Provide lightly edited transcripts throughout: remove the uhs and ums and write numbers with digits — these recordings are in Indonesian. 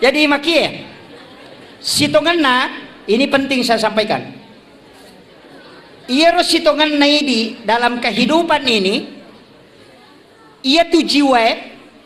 Jadi makia sitonganna ini penting saya sampaikan. Ia sitonganna ini dalam kehidupan ini, ia tu jiwa,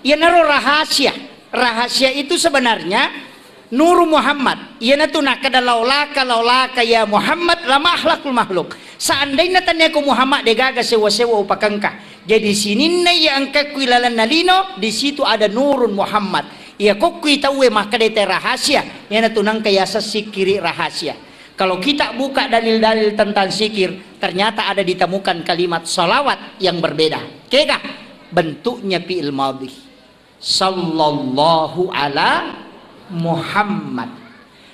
ia naruh rahasia. Rahasia itu sebenarnya Nur Muhammad. Ia natu nakada laulaka ya Muhammad lama akhlakul makhluk. Seandainya tanya ku Muhammad degaga sewa-sewa upakangka. Jadi sini na yang kekuilalan nalino di situ ada nurun Muhammad. Ia kokui tahu maka dete rahasia. Ia natu nang kaya sikiri rahasia. Kalau kita buka dalil-dalil tentang sikir, ternyata ada ditemukan kalimat salawat yang berbeda. Kega bentuknya fi'il madhi. Sallallahu ala Muhammad.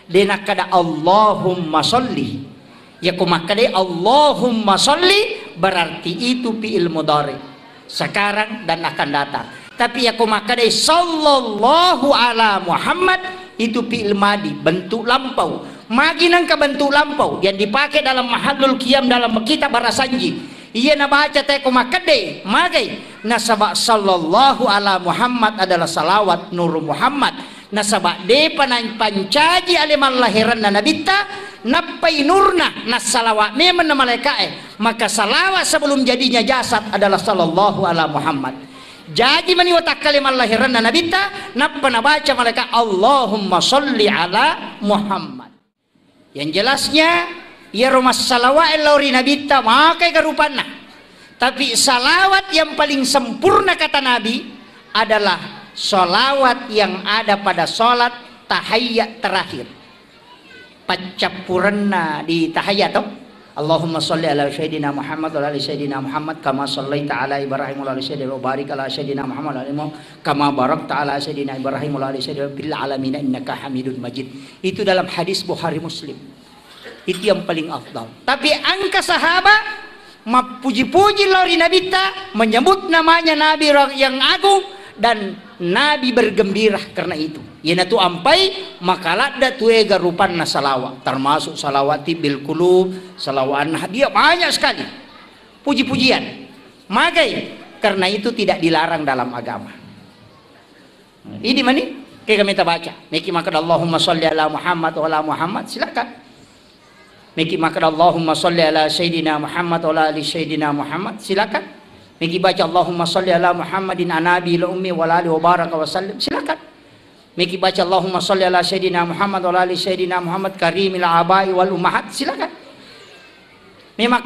Dena kada Allahumma sholli. Ya kumakade Allahumma sholli berarti itu fi'il mudhari. Sekarang dan akan datang. Tapi ya kumakade sallallahu ala Muhammad itu fi'il madi, bentuk lampau. Maginang ke bentuk lampau yang dipakai dalam mahallul qiyam dalam kitab Barasanji. Ia na baca teko makade magai nasaba sallallahu ala Muhammad adalah salawat nur Muhammad. Nasaba de pancaji aliman lahiran na nabita napai nurna nasalawat memang na malaikae. Maka salawat sebelum jadinya jasad adalah sallallahu ala Muhammad. Jadi mani watak kalimat lahiran na nabita napa na baca malaikat Allahumma sholli ala Muhammad. Yang jelasnya ya rumah salawat lauri nabita makai garupana. Tapi salawat yang paling sempurna kata Nabi adalah salawat yang ada pada salat tahayyat terakhir. Pacapurna di tahayyat toh. Allahumma sholli ala sayyidina Muhammad wa ala sayyidina Muhammad kama shallaita ala Ibrahim wa ala sayyidina wa barik ala sayyidina Muhammad wa ala kama barakta ala sayyidina Ibrahim wa ala sayyidina bil alamin innaka Hamidun Majid. Itu dalam hadis Bukhari Muslim. Itu yang paling afdal. Tapi angka sahabat puji-puji lori nabita menyebut namanya Nabi yang agung dan Nabi bergembira karena itu. Yana tu ampai makalat da tuega rupanna salawat termasuk salawati bil qulub, salawat hadiah banyak sekali. Puji-pujian. Magai karena itu tidak dilarang dalam agama. Ini mani kayak kami baca. Miki maka Allahumma sholli ala Muhammad wa ala Muhammad silakan. Miki maka Allahumma sholli ala sayyidina Muhammad wa ala ali sayyidina Muhammad silakan. Miki baca Allahumma sholli ala Muhammadin anabi la ummi wa ala ali wa baraka wa sallim silakan. Miki baca Allahumma sholli ala sayyidina Muhammad wa ala ali sayyidina Muhammad karimil abai wal ummahat silakan.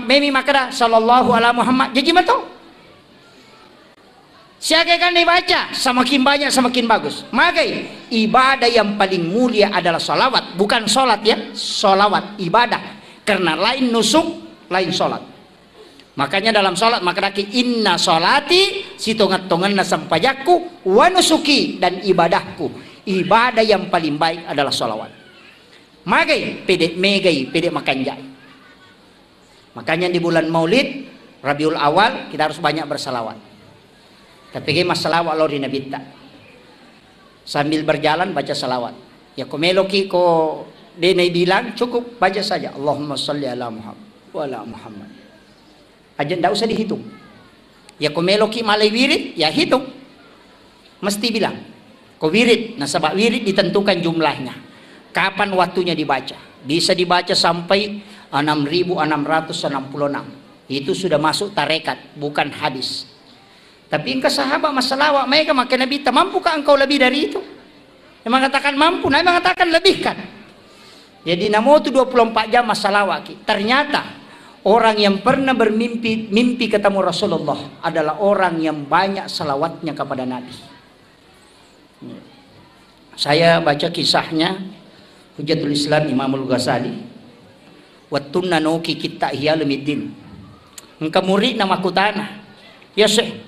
Memi makada sallallahu ala Muhammad jadi betul. Siapa kan dibaca semakin banyak semakin bagus. Magai ibadah yang paling mulia adalah salawat, bukan solat ya, salawat ibadah. Karena lain nusuk, lain solat. Makanya dalam solat maka daki inna solati sitongat-tongan nasampajaku wa nusuki dan ibadahku. Ibadah yang paling baik adalah salawat. Magai pede megai pede makanjai. Makanya di bulan Maulid Rabiul Awal kita harus banyak bersalawat. Tapi kayak masalah walau di nabita sambil berjalan baca salawat. Ya komeloki ko denai bilang cukup baca saja Allahumma sholli ala Muhammad wa ala Muhammad. Aja ndak usah dihitung. Ya komeloki malai wirid ya hitung. Mesti bilang. Ko wirid, nah sebab wirid ditentukan jumlahnya. Kapan waktunya dibaca? Bisa dibaca sampai 6.666. Itu sudah masuk tarekat, bukan hadis. Tapi engkau sahabat masalah mereka makan Nabi, mampukah engkau lebih dari itu? Yang mengatakan mampu, Nabi mengatakan lebihkan. Jadi namo itu 24 jam masalah waki. Ternyata orang yang pernah mimpi ketemu Rasulullah adalah orang yang banyak salawatnya kepada Nabi. Saya baca kisahnya Hujatul Islam Imamul Ghazali. Wattunna nuki kita hiyalumiddin. Engkau murid nama kutana. Ya Syekh.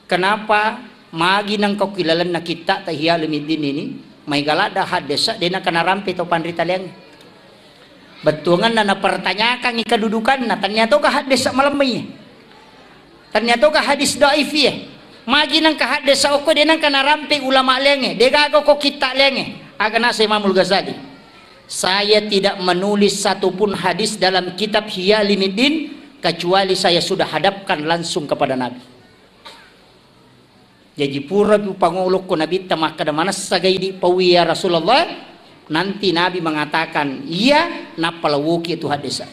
Kenapa magi nang kau kilalan na kita tahiyalumiddin ini? May galada hadesa dina kana rampi to pandrita liang. Betungan na pertanyakan ikadudukan na ternyata ka hadesa malamnya. Ternyata ka hadis dhaif ya. Magi nang ka hadesa oko dina kana rampi ulama liang. Degago ko kita liang. Agana sa Imamul Ghazali. Saya tidak menulis satupun hadis dalam kitab Hiyalumiddin kecuali saya sudah hadapkan langsung kepada Nabi. Jadi pura pi pangulok ko nabita maka mana sagay di pawiya Rasulullah, nanti Nabi mengatakan iya napalawuki itu hadisa.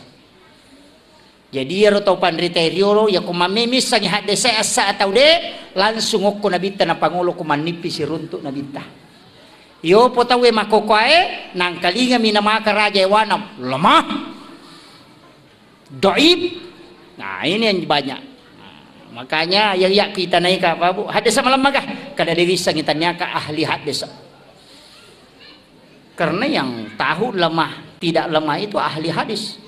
Jadi ya tau pandriterio ya kumamemis sang hadisa asa atau de langsung ko nabita na pangulok ko manipis si runtuk nabita. Yo potawe makokoe nang kalinga minamaka raja ewanam lemah, doib. Nah ini yang banyak. Makanya yang kita naik apa bu hadis malam magah kada diwisang itanya ka ahli hadis, karena yang tahu lemah tidak lemah itu ahli hadis.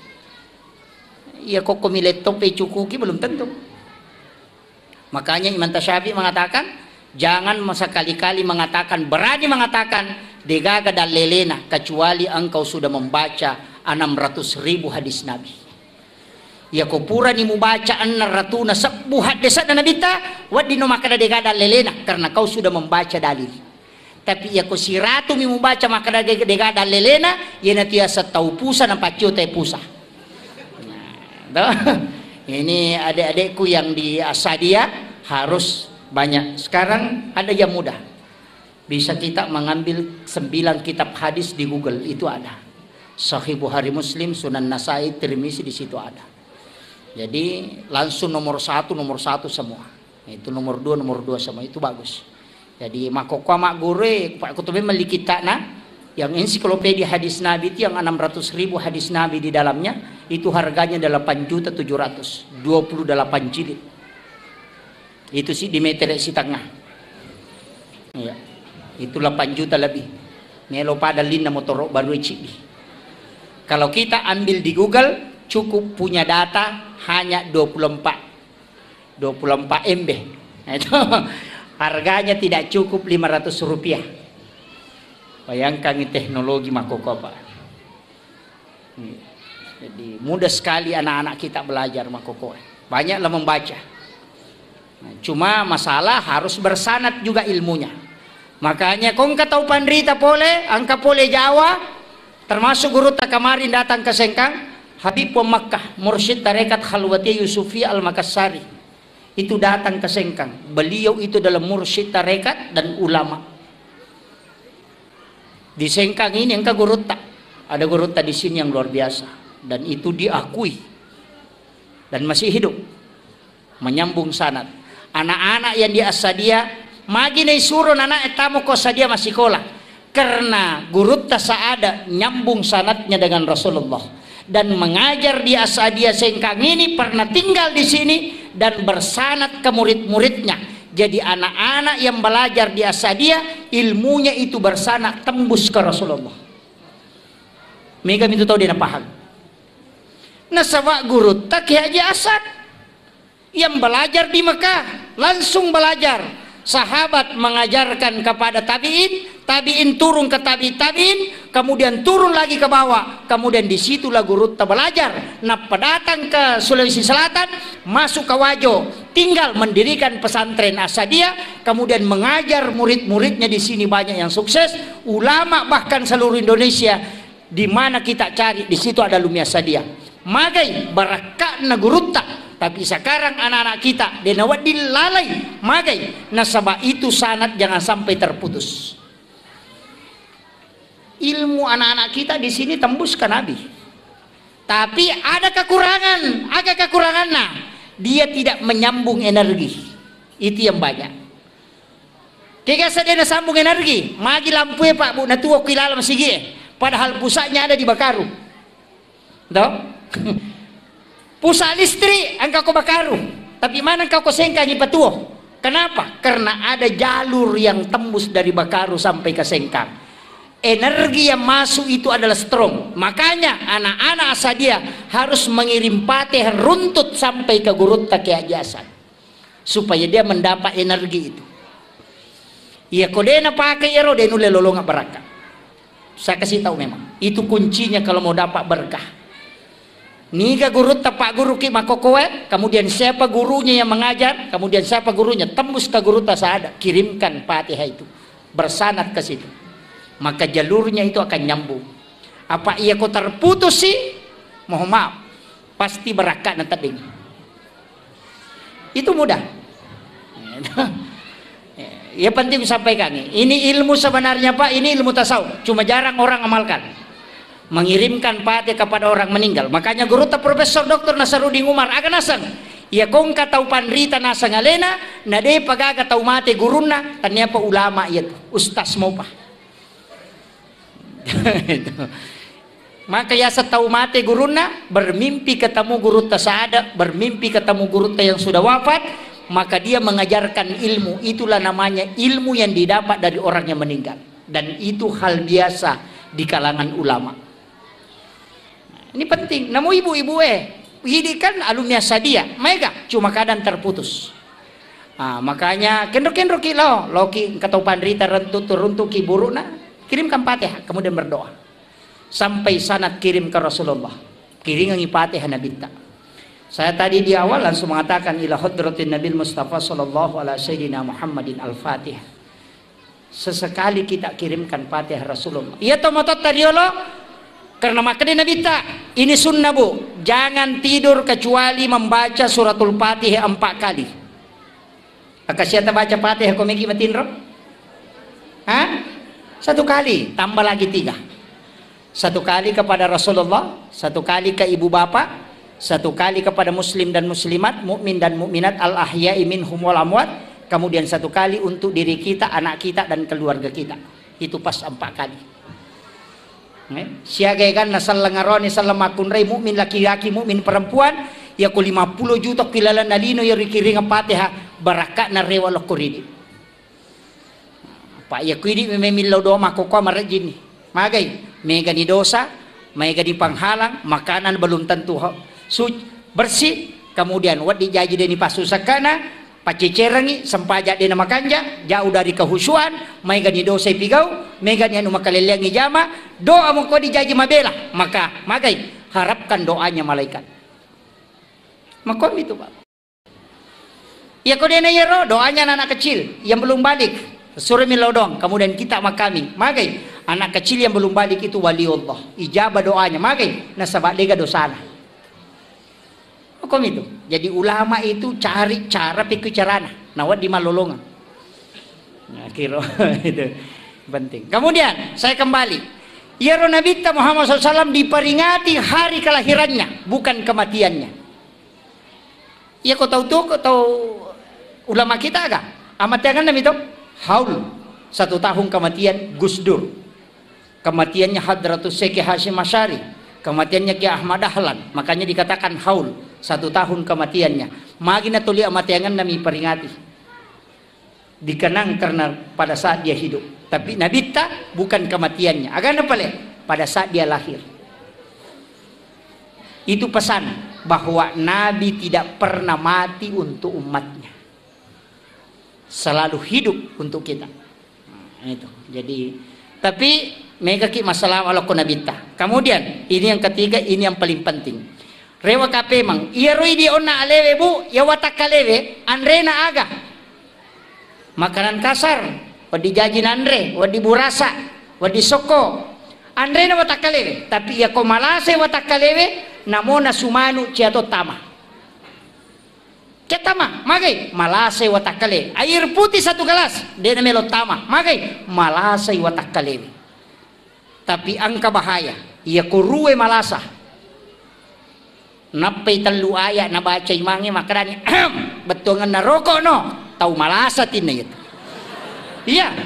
Ya kok komileto pe cukuki belum tentu. Makanya Imam Tasyafi mengatakan jangan sekali-kali mengatakan, berani mengatakan degaga dan lelena kecuali engkau sudah membaca 600.000 hadis Nabi. Ya kupura ni mubaca an-ratuna sabbu hadis na nabita wadino makada degada lelena karena kau sudah membaca dalil. Tapi ya ko siratu mi mubaca makada degada lelena yana tiasa tau pusa na pacio te pusa. Nah, ini adik-adikku yang di Asadia harus banyak. Sekarang ada yang mudah. Bisa kita mengambil 9 kitab hadis di Google, itu ada. Sahih Bukhari, Muslim, Sunan Nasai, Tirmizi, di situ ada. Jadi langsung nomor satu semua. Itu nomor 2 semua, itu bagus. Jadi makokwa mak gure Pak Kutubi melikita na yang ensiklopedia hadis Nabi itu yang 600.000 hadis Nabi di dalamnya itu harganya 8.700.000, 28 jilid. Itu sih di meter si tengah. Ya. Itu 8 juta lebih. Melo pada lina motor baru cibi. Kalau kita ambil di Google cukup punya data hanya 24 MB. Nah, itu harganya tidak cukup 500 rupiah. Bayangkan ini teknologi makoko Pak. Jadi mudah sekali anak-anak kita belajar makoko. Banyaklah membaca. Nah, cuma masalah harus bersanad juga ilmunya. Makanya kau tahu pandrita pole, angka pole Jawa, termasuk guru tak kemarin datang ke Sengkang. Habib Makkah, Mursyid Tarekat Khalwati Yusufi Al-Makassari, itu datang ke Sengkang. Beliau itu adalah mursyid tarekat dan ulama. Di Sengkang ini engkau guru tak ada guru tak di sini yang luar biasa, dan itu diakui dan masih hidup, menyambung sanad. Anak-anak yang di Asadia magi nei suruh anak etamu ko Asadia masih sekolah karena guru tak saada nyambung sanadnya dengan Rasulullah. Dan mengajar di Asadia Sengkang ini pernah tinggal di sini dan bersanad ke murid-muridnya. Jadi anak-anak yang belajar di Asadia ilmunya itu bersanad tembus ke Rasulullah. Mereka itu tahu dia paham. Nah sama guru tak Haji Asad yang belajar di Mekah langsung belajar. Sahabat mengajarkan kepada tabiin, tabiin turun ke tabiin, kemudian turun lagi ke bawah, kemudian disitulah guru belajar. Nah, datang ke Sulawesi Selatan, masuk ke Wajo, tinggal mendirikan pesantren Asadia, kemudian mengajar murid-muridnya di sini banyak yang sukses, ulama bahkan seluruh Indonesia di mana kita cari di situ ada Lumia Asadia. Magai barakat na guru tak. Tapi sekarang anak-anak kita denawat dilalai magai nasabah itu sanad jangan sampai terputus. Ilmu anak-anak kita di sini tembus ke Nabi. Tapi ada kekurangan, nah dia tidak menyambung energi. Itu yang banyak. Kaya dia sambung energi, magi lampu Pak Bu natuwa kilala masigi. Padahal pusatnya ada di Bakaru. Tahu? Pusat listrik angka ko Bakaru, tapi mana engkau ko Sengkang ipatuo. Kenapa? Karena ada jalur yang tembus dari Bakaru sampai ke Sengkang. Energi yang masuk itu adalah strong. Makanya anak-anak Asadia harus mengirim patih runtut sampai ke guru tak Haji supaya dia mendapat energi itu. Iya kodena pakai ero denu lelolonga berkah. Saya kasih tahu memang itu kuncinya kalau mau dapat berkah. Niga guru tapak guru ki makokoe, kemudian siapa gurunya yang mengajar, kemudian siapa gurunya tembus ke guru tasada, kirimkan Fatihah itu bersanad ke situ, maka jalurnya itu akan nyambung. Apa ia kau terputus sih? Mohon maaf, pasti berakat nanti. Itu mudah. Ya penting disampaikan nih. Ini ilmu sebenarnya Pak, ini ilmu tasawuf. Cuma jarang orang amalkan. Mengirimkan Fatihah kepada orang meninggal. Makanya guru ta Profesor Dr. Nasarudin Umar akan nasang. Ya kong katau panrita nasa ngalena, na de pagaga tau mate guruna, tanya pa ulama itu, ustaz mo pa. Maka ya setau mate guruna, bermimpi ketemu guru tasada, bermimpi ketemu guru yang sudah wafat, maka dia mengajarkan ilmu. Itulah namanya ilmu yang didapat dari orang yang meninggal. Dan itu hal biasa di kalangan ulama. Ini penting. Namun ibu-ibu ini kan alumni Sadia, mereka cuma kadang terputus. Makanya kendro-kendro kilo, loki ketopan rita rentu turuntu ki buruna, kirimkan Fatihah, kemudian berdoa. Sampai sanad kirim ke Rasulullah. Kiringan Fatihah nabita. Saya tadi di awal langsung mengatakan ila hadratin Nabil Mustafa sallallahu alaihi sayyidina Muhammadin al-Fatihah. Sesekali kita kirimkan Fatihah Rasulullah. Iya tomotot tadi lo. Karena makanya Nabi ini sunnah bu, jangan tidur kecuali membaca suratul Fatihah 4 kali. Akasiata baca Fatihah komiki matinro? 1 kali, tambah lagi 3. 1 kali kepada Rasulullah, 1 kali ke ibu bapak, 1 kali kepada muslim dan muslimat, mukmin dan mukminat al-ahya'i minhum wal amwat, kemudian 1 kali untuk diri kita, anak kita dan keluarga kita. Itu pas 4 kali. Siagai kan nasal lengaroni salam makunrai mukmin laki-laki mukmin perempuan ya ku 50 juta kilala nalino ya rikiring Fatihah barakat na rewa lokuridi. Pak ya kuidi memillo do makoko marajin magai mega ni dosa mega di panghalang makanan belum tentu bersih kemudian wad dijaji deni pasusakana pacecerangi sempaja dina makanja jauh dari kehusuan mega ni dosa pigau mega ni anu makaleliangi jama doa mo ko dijaji mabela maka magai harapkan doanya malaikat makom itu Pak ya ko dena yero doanya anak kecil yang belum balik suri milodong kemudian kita makami magai anak kecil yang belum balik itu waliullah ijabah doanya magai nasabak lega dosana hukum itu. Jadi ulama itu cari cara pikir carana. Nawat di malolongan. Nah, kira itu penting. Kemudian saya kembali. Ya Nabi Muhammad SAW diperingati hari kelahirannya, bukan kematiannya. Ya kau tahu tuh, kau tahu ulama kita agak. Amat jangan Nabi itu haul 1 tahun kematian Gus Dur. Kematiannya Hadratus Syekh Hasyim Asy'ari. Kematiannya Ki Ahmad Dahlan. Makanya dikatakan haul 1 tahun kematiannya. Magina tuli amatiangan nami peringati. Dikenang karena pada saat dia hidup. Tapi Nabi bukan kematiannya. Agak apa le? Pada saat dia lahir. Itu pesan bahwa Nabi tidak pernah mati untuk umatnya. Selalu hidup untuk kita. Nah, itu. Jadi tapi mega ki masalah ala kunabita. Kemudian ini yang ketiga, ini yang paling penting. Rewa kape mang iya roi di onna alewe bu ya watakalewe andrena aga makanan kasar wadi jajin andre wadi burasa wadi soko andrena watakalewe tapi ya komalase watakalewe namona sumanu ciato tama ketama magai malase watakale air putih 1 gelas dena melo tama magai malase watakalewe tapi angka bahaya ya kuruwe malasa napay 3 ayat na baca imangi makarani betungan na rokok no tahu malasa tinay ito iya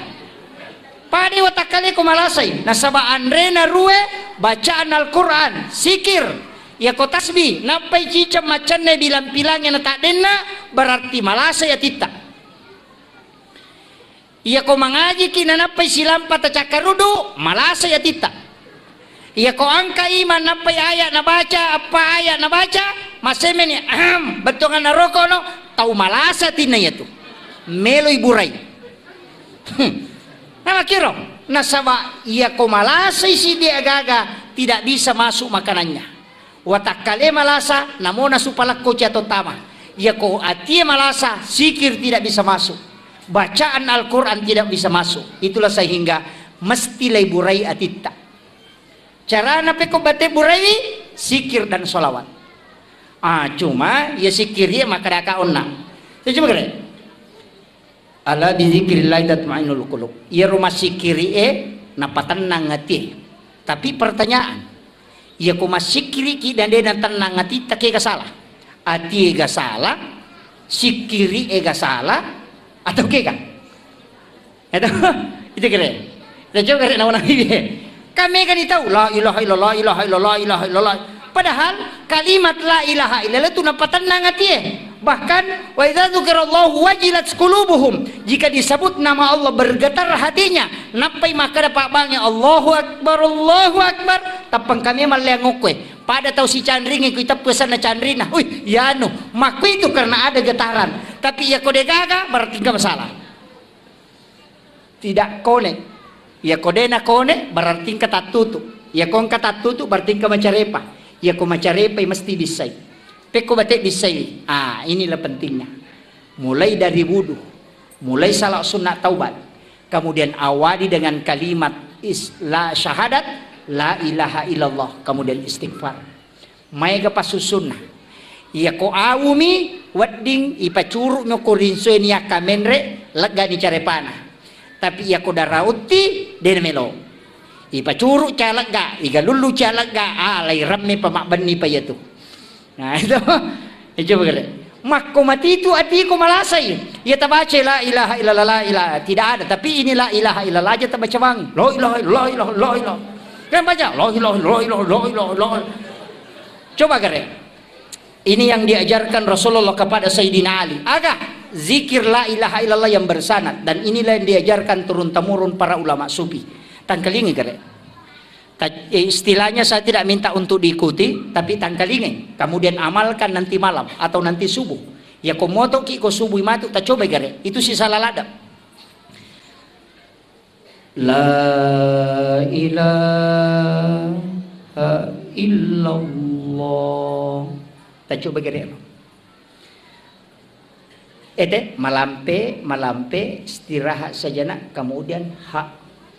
padi watakali ko malasay nasaba andre na ruwe bacaan Al-Quran sikir ya ko tasbih napay cicam macan na bilang-bilangnya na taden na berarti malasay atita iya ko mangaji kinanapay silampa tacakarudo malasay atita iya ko angka iman apa ayat na baca apa ayat na baca masemen ya betungan na rokok no tahu malasa tinay itu meloy buray nama kiro nasaba iya ko malasa si dia gaga tidak bisa masuk makanannya watakale malasa namona supalakko atau tama iya ko atie malasa sikir tidak bisa masuk bacaan Al-Quran tidak bisa masuk itulah sehingga mesti lay buray atita cara nape ko bate burai sikir dan solawat cuma ya sikir ya maka daka onna saya coba kira Ala bizikrillah tatma'innul qulub. Ia rumah sikiri napatenang hati. Tapi pertanyaan, ia ku masikiri ki dan dia tenang hati tak ke salah. Hati ga salah, sikiri ga salah atau ke kan? Itu kira. Dan coba kira nama Nabi. Kami kan tahu la ilaha illallah, ilaha illallah, ilaha illallah. Padahal kalimat la ilaha illallah itu napatenang hati. Bahkan wa idza dzukirallahu wajilat qulubuhum, jika disebut nama Allah bergetar hatinya. Napai maka dapat bangnya Allahu akbar tapang kami malah ngokwe pada tahu si candring kita pesan na candrina uy ya anu maku itu karena ada getaran tapi ya kode gaga berarti enggak masalah tidak konek ya kode na kone berarti kata tutup ya kon kata tutup berarti enggak macarepa ya ko macarepa mesti bisa. Peko batik bisai. Inilah pentingnya. Mulai dari wudu, mulai salat sunat taubat, kemudian awali dengan kalimat syahadat la ilaha illallah, kemudian istighfar. Maiga pasusunna. Ia ko awumi wadding ipa curuk no korinso ni akamenre lega ni carepana. Tapi ia ko darauti den melo. Ipa curuk calega, iga lulu calega, lai ramme pamakban ni pa yatu. Nah itu, coba kalian. Makko mati itu hatiku malasai. Ya terbaca la ilaha illallah la ilaha tidak ada. Tapi ini la ilaha illallah aja terbaca bang. La ilaha illallah la ilaha. Kan baca la ilaha illallah la ilaha. Coba kalian. Ini yang diajarkan Rasulullah kepada Sayyidina Ali. Agak zikir la ilaha illallah yang bersanad dan inilah yang diajarkan turun temurun para ulama sufi. Tangkelingi kalian. Istilahnya saya tidak minta untuk diikuti tapi tangkalingi kemudian amalkan nanti malam atau nanti subuh ya komoto ki ko subuh matu tak coba gare itu si salah ladap la ilaha illallah tak coba gare malampe istirahat sejenak kemudian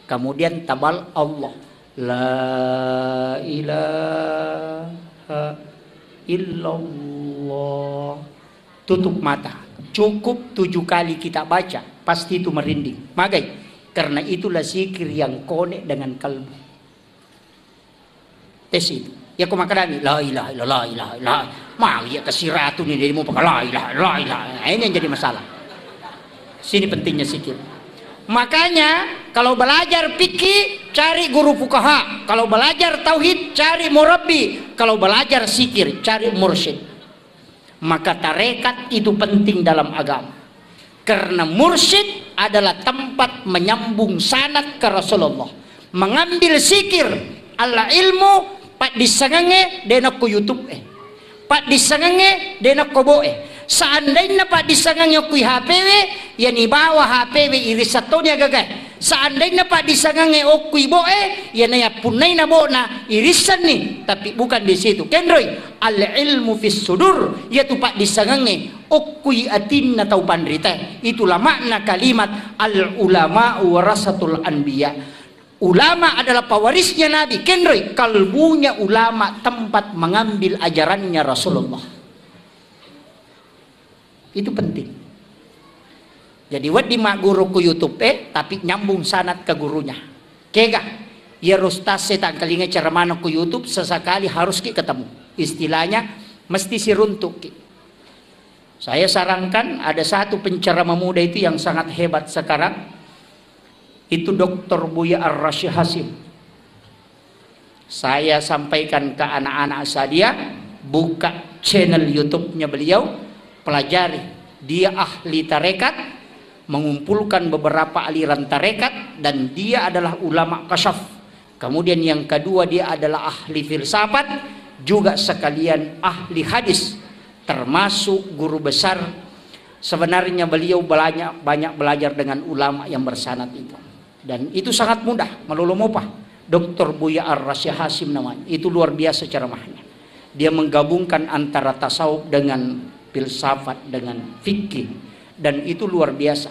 kemudian tabal Allah la ilaha illallah tutup mata cukup 7 kali kita baca pasti itu merinding magai karena itulah zikir yang konek dengan kalbu tes itu ya kau makan la ilaha illallah la ilaha illallah mau ya kasih ratu nih dia mau pakai la ilaha ini yang jadi masalah sini pentingnya zikir. Makanya kalau belajar fikih cari guru fuqaha, kalau belajar tauhid cari murabbi, kalau belajar zikir cari mursyid. Maka tarekat itu penting dalam agama. Karena mursyid adalah tempat menyambung sanad ke Rasulullah. Mengambil zikir ala ilmu pak disangenge denak ku YouTube pak disangenge denak ko boe. Seandainya Pak disangang kui HPW yang dibawa HPW irisatonya gagay. Seandainya Pak disangang okui boe yang ya punai na bona irisan nih tapi bukan di situ. Kendroy al ilmu fis sudur yaitu Pak disangang okui atin na tau pandrita. Itulah makna kalimat al ulama warasatul anbiya. Ulama adalah pewarisnya Nabi. Kendroy kalbunya ulama tempat mengambil ajarannya Rasulullah. Itu penting. Jadi wadi mak guru ku YouTube tapi nyambung sanad ke gurunya. Kega ya rustas setan kelinga cara mana ku YouTube sesekali harus ki ketemu. Istilahnya mesti si runtuk ki. Saya sarankan ada satu penceramah muda itu yang sangat hebat sekarang. Itu Dr. Buya Ar-Rasyid Hasim. Saya sampaikan ke anak-anak saya buka channel YouTube-nya beliau. Pelajari, dia ahli tarekat, mengumpulkan beberapa aliran tarekat dan dia adalah ulama kasyaf. Kemudian yang kedua dia adalah ahli filsafat, juga sekalian ahli hadis, termasuk guru besar. Sebenarnya beliau banyak belajar dengan ulama yang bersanad itu. Dan itu sangat mudah, melulumopah. Dr. Buya Ar-Rasyid Hasim namanya. Itu luar biasa ceramahnya. Dia menggabungkan antara tasawuf dengan filsafat dengan fikih dan itu luar biasa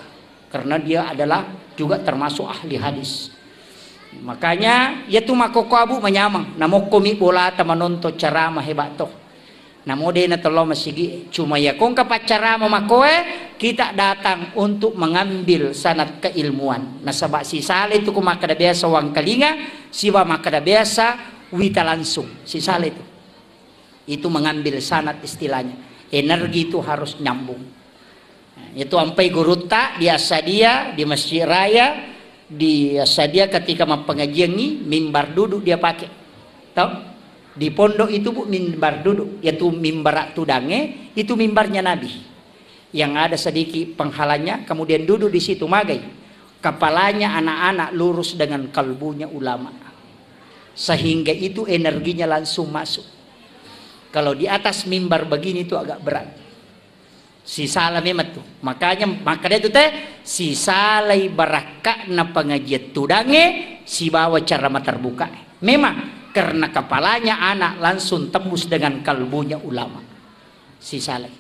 karena dia adalah juga termasuk ahli hadis. Makanya yaitu makoko abu menyamang namo komi bola menonton ceramah hebat toh namo dena telo masigi cuma ya kong kapat ceramah makoe kita datang untuk mengambil sanad keilmuan. Nah sabak si sale itu kumakada biasa wang kalinga, siwa makada biasa wita langsung. Si sale itu mengambil sanad istilahnya. Energi itu harus nyambung. Nah, itu ampai guruta di Asadia di Masjid Raya di Asadia ketika pengajian ini mimbar duduk dia pakai. Tahu? Di pondok itu bu mimbar duduk, yaitu mimbar tudange, itu mimbarnya Nabi. Yang ada sedikit penghalanya, kemudian duduk di situ magai. Kepalanya anak-anak lurus dengan kalbunya ulama. Sehingga itu energinya langsung masuk. Kalau di atas mimbar begini itu agak berat. Si salah memang tuh. Makanya itu teh si salai barakak na pengajian tudange si bawa cara terbuka. Memang karena kepalanya anak langsung tembus dengan kalbunya ulama. Si salai.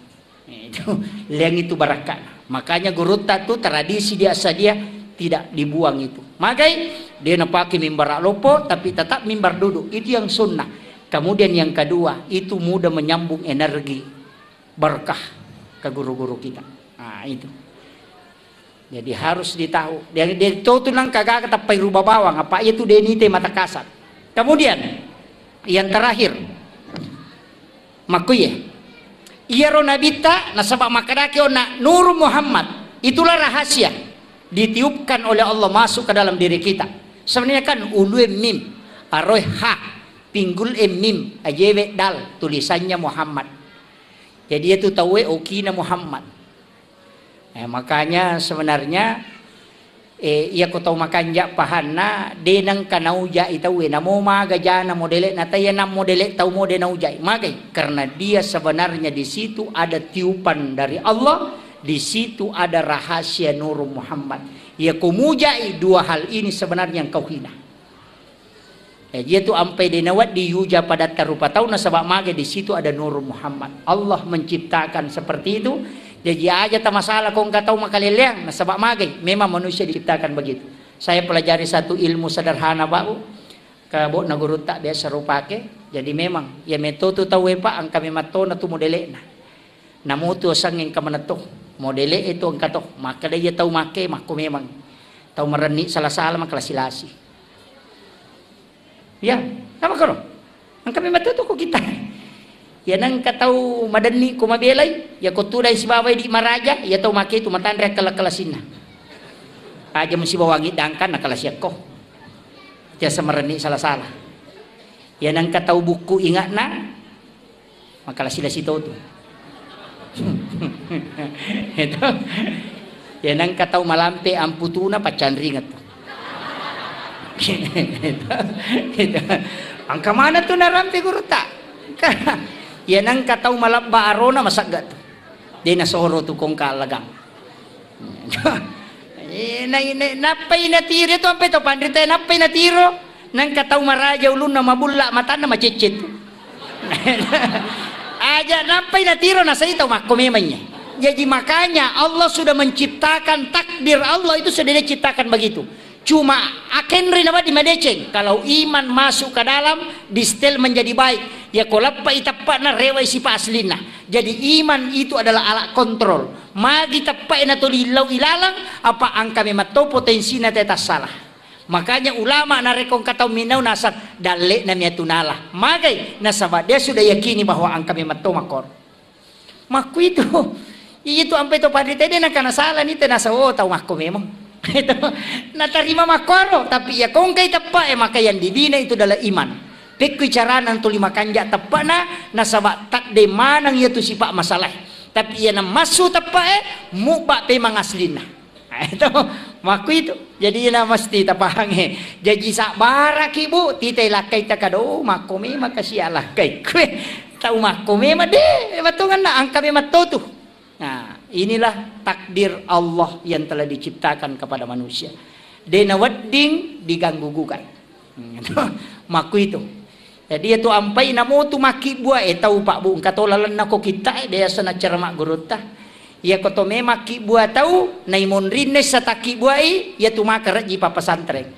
Itu yang itu barakah. Makanya guruta itu tradisi di Asadia tidak dibuang itu. Makanya dia pakai mimbar lopo tapi tetap mimbar duduk. Itu yang sunnah. Kemudian yang kedua itu mudah menyambung energi berkah ke guru-guru kita. Nah itu. Jadi harus ditahu. Dia itu tuh nang kagak kata rubah bawang apa itu denite mata kasar. Kemudian yang terakhir makuye. Iya ronabita nasabak makadake ona Nur Muhammad. Itulah rahasia ditiupkan oleh Allah masuk ke dalam diri kita. Sebenarnya kan ulu mim aroy ha pinggul mim ajewe dal tulisannya Muhammad. Jadi itu tahu okina Muhammad. Makanya sebenarnya iya ko tahu makan jak pahana denang kanauja itawe namo maga jana modele nataya nam modele tahu mode naujai magai karena dia sebenarnya di situ ada tiupan dari Allah, di situ ada rahasia Nur Muhammad. Ya kumujai dua hal ini sebenarnya yang kau hina. Dia tu ampai denawat di yuja pada tarupa tahu nasabak magai di situ ada Nur Muhammad. Allah menciptakan seperti itu. Jadi aja tak masalah kau nggak tahu makaliliang nasabak magai. Memang manusia diciptakan begitu. Saya pelajari satu ilmu sederhana bau. Kabo na guru tak biasa rupake. Jadi memang ya metode tahu pak ang kami mato na tu modele na. Namu tu sanging kamanato modele itu ang kato. Maka dia tahu make mako memang tahu mereni salah-salah makasilasi. Ya, apa karo? Ang kami mato tu ko kita. Ya nang katau madani ko mabelay ya ko tulay si babay di maraja ya tau make tu matandre kala-kalasin na aja mo si bawangi dangkan nakalasyak ko ya samarani salah-salah ya nang katau buku ingat na makalasila si toto itu ya nang katau malampe ang putuna pacan ringat itu ang kamana tu narampe guru tak ya nang katau malabba arona masagat di nasoro tu kong kalagang napay natiro to ampe to pandrita napay natiro nang katau maraja ulun na mabulla mata na macicit aja napay natiro na sa ito makumemanya. Jadi makanya Allah sudah menciptakan takdir Allah itu sudah diciptakan begitu. Cuma akan rinaba di madeceng kalau iman masuk ke dalam distel menjadi baik ya kolap pa itapa na rewai si paslina. Jadi iman itu adalah alat kontrol. Magi tapai na tulilaw ilalang apa ang kami mato potensi na tetas salah. Makanya ulama na rekong kataw minaw nasa dali na miya tunala. Magay nasaba dia sudah yakini bahwa ang kami mato makor. Maku itu ampe to padite dia nakanasala ni tenasa tahu mako memang. Itu natarima makoro tapi ya kung kay tapa maka yang dibina itu adalah iman. Pekui cara nang tuli makanja tapa na nasaba tak de manang ya tu sipak masalah. Tapi ya na masu tapa muba pe mangaslina. Itu maku itu. Jadi na mesti tapahange. Jadi sak barak ibu titay lakay takado makome makasialah kay kue. Tahu makome made batungan na ang kami matutu. Nah, inilah takdir Allah yang telah diciptakan kepada manusia. Dena wedding diganggu-gugat. Maku itu. Jadi itu ampai namo tu maki buah tahu pak bu katolalan nako kita dia sana cermak gurutta. Ya koto me maki buah tahu naimun rines sataki buah ya tu makar ji papa santreng.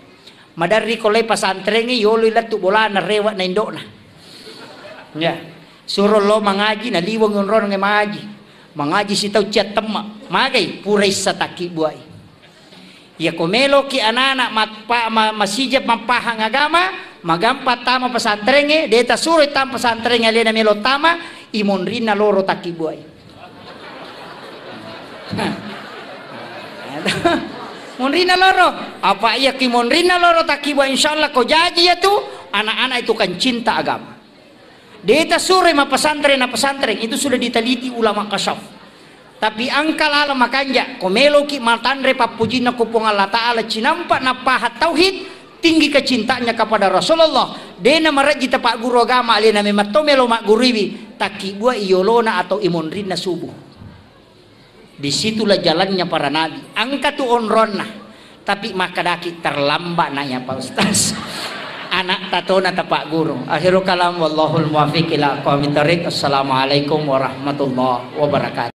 Madari kolai pasantren ni yolo latu bola na rewat na indok na. Ya. Suruh lo mengaji na liwang ron ngaji. Mengaji si tau cia tema. Magai purai sataki buai. Ya komelo ki anak-anak masijab mapahang agama, magampa tama pesantrennya, deta suri tam pesantrennya lena melo tama, imonrina loro taki buai. Monrina loro, apa iya ki monrina loro taki buai, insyaallah kau janji ya tuh, anak-anak itu kan cinta agama. Deta suri ma pesantren itu sudah diteliti ulama kasyaf. Tapi angkal ala makanja komelo ki matandre papujina kupung Allah Ta'ala cinampak na pahat tauhid tinggi kecintaannya kepada Rasulullah dena maraji pak guru agama alina mematomelo mak guriwi taki buah iolona atau imonrina subuh. Disitulah jalannya para nabi angka tu onronna tapi makadaki terlambat nanya Pak Ustaz. Anak tatona tapak guru. Akhirul kalam wallahul muwaffiq ila aqwamit thoriq. Assalamualaikum warahmatullahi wabarakatuh.